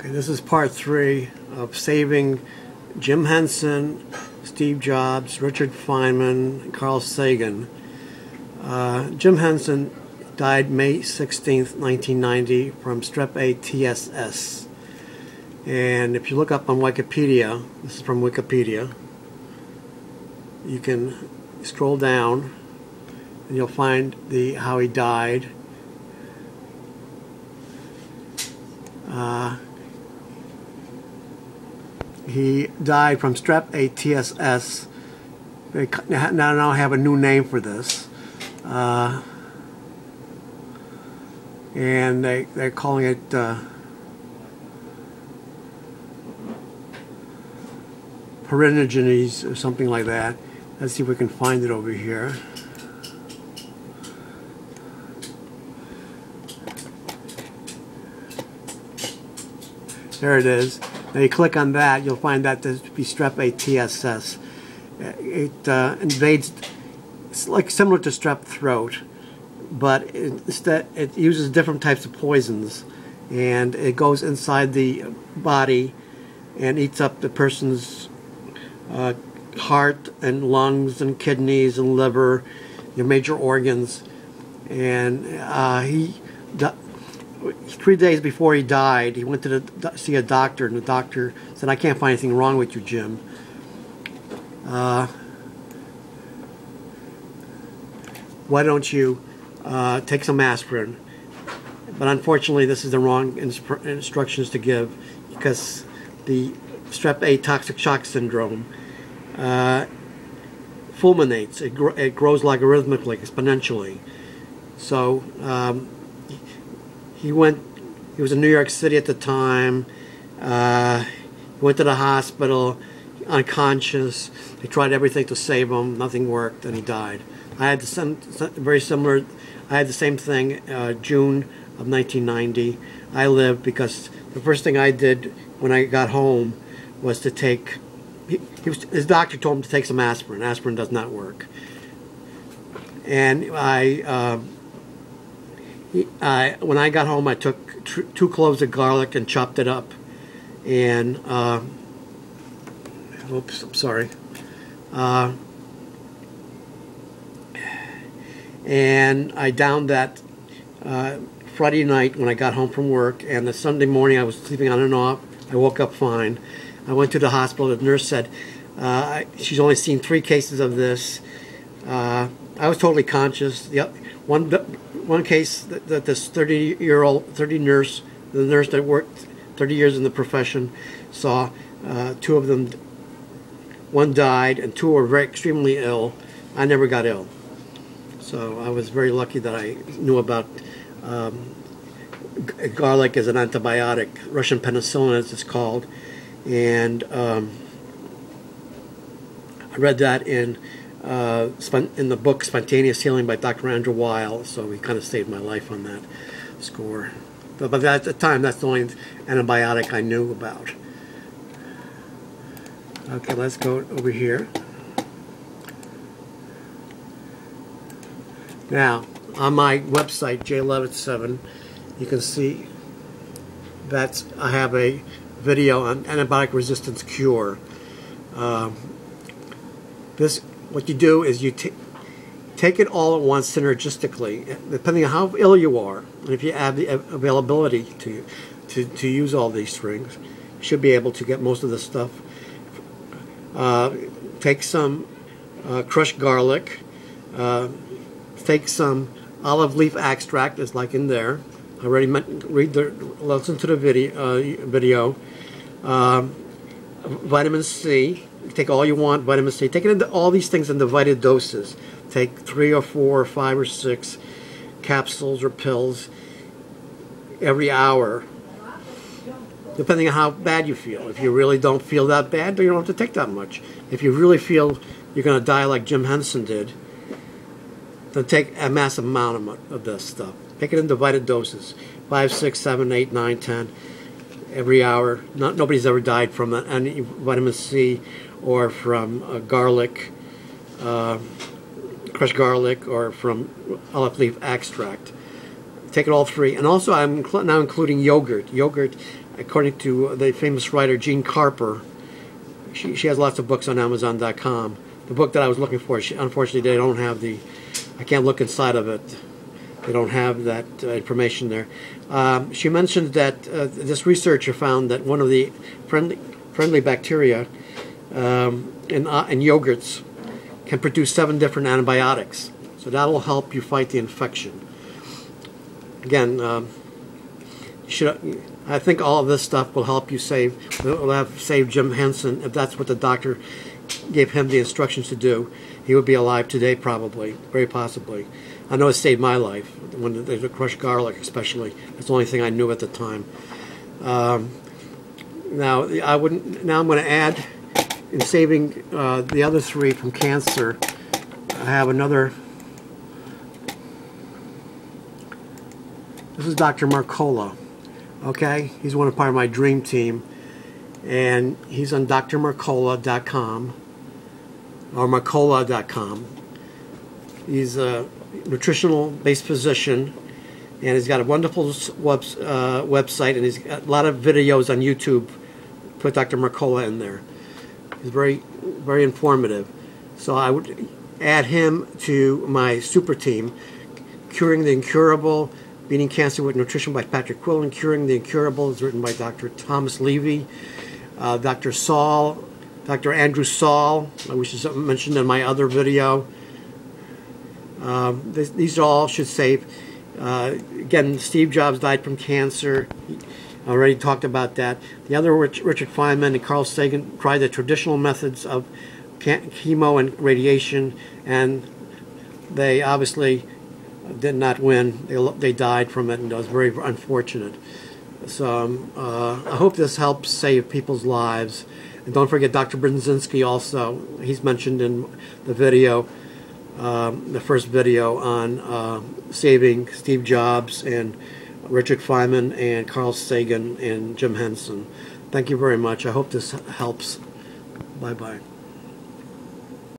Okay, this is part 3 of saving Jim Henson, Steve Jobs, Richard Feynman, Carl Sagan. Jim Henson died May 16th, 1990 from Strep A TSS. And if you look up on Wikipedia, this is from Wikipedia, you can scroll down and you'll find how he died. He died from Strep A TSS. They now have a new name for this, and they're calling it parinogenes or something like that. Let's see if we can find it over here. There it is. Now you click on that, you'll find that to be Strep A TSS. It invades, it's like similar to strep throat, but it uses different types of poisons, and it goes inside the body and eats up the person's heart and lungs and kidneys and liver, your major organs. And 3 days before he died, he went to see a doctor, and the doctor said, "I can't find anything wrong with you, Jim. Why don't you take some aspirin?" But unfortunately, this is the wrong instructions to give, because the Strep A toxic shock syndrome fulminates. It grows logarithmically, exponentially. So he was in New York City at the time. He went to the hospital, unconscious. They tried everything to save him. Nothing worked, and he died. I had I had the same thing, June of 1990. I lived because the first thing I did when I got home was to take. His doctor told him to take some aspirin. Aspirin does not work, and when I got home, I took 2 cloves of garlic and chopped it up, and oops, I'm sorry. And I downed that Friday night when I got home from work, and the Sunday morning I was sleeping on and off. I woke up fine. I went to the hospital. The nurse said she's only seen 3 cases of this. I was totally conscious. One case that this 30 nurse, the nurse that worked 30 years in the profession, saw, 2 of them, 1 died and 2 were extremely ill. I never got ill. So I was very lucky that I knew about garlic as an antibiotic, Russian penicillin as it's called, and I read that in the book Spontaneous Healing by Dr. Andrew Weil, so he kind of saved my life on that score. But at the time, that's the only antibiotic I knew about. Okay, let's go over here. Now, on my website, J11.7, you can see that I have a video on antibiotic resistance cure. What you do is you take it all at once synergistically, depending on how ill you are, and if you have the availability to use all these strings, you should be able to get most of the stuff. Take some crushed garlic, take some olive leaf extract, it's like in there. I already listen to the video. Vitamin C. Take all you want, vitamin C. Take it into all these things in divided doses. Take 3 or 4 or 5 or 6 capsules or pills every hour, depending on how bad you feel. If you really don't feel that bad, then you don't have to take that much. If you really feel you're going to die like Jim Henson did, then take a massive amount of this stuff. Take it in divided doses, 5, 6, 7, 8, 9, 10, every hour. Nobody's ever died from any vitamin C or from garlic, crushed garlic, or from olive leaf extract. Taking all three. And also I'm now including yogurt. Yogurt, according to the famous writer Jean Carper, she has lots of books on Amazon.com. The book that I was looking for, unfortunately they don't have the, I can't look inside of it. They don't have that information there. She mentioned that this researcher found that one of the friendly bacteria in yogurts can produce 7 different antibiotics. So that'll help you fight the infection. Again, I think all of this stuff will help you save Jim Henson. If that's what the doctor gave him the instructions to do, he would be alive today probably, very possibly. I know it saved my life when there's a crushed garlic, especially. That's the only thing I knew at the time. Now I'm going to add, in saving the other 3 from cancer, I have another. This is Dr. Mercola. Okay, he's part of my dream team, and he's on drmercola.com or mercola.com. He's a nutritional-based physician, and he's got a wonderful website, and he's got a lot of videos on YouTube. Put Dr. Mercola in there. He's very, very informative. So I would add him to my super team, Curing the Incurable, Beating Cancer with Nutrition by Patrick Quillin. Curing the Incurable is written by Dr. Thomas Levy. Dr. Saul, Dr. Andrew Saul, which is mentioned in my other video. These all should save. Again, Steve Jobs died from cancer. I already talked about that. The other, Richard Feynman and Carl Sagan, tried the traditional methods of chemo and radiation, and they obviously did not win. They died from it, and it was very unfortunate. So I hope this helps save people's lives. And don't forget Dr. Burzynski also. He's mentioned in the video, the first video on saving Steve Jobs and Richard Feynman and Carl Sagan and Jim Henson. Thank you very much. I hope this helps. Bye-bye.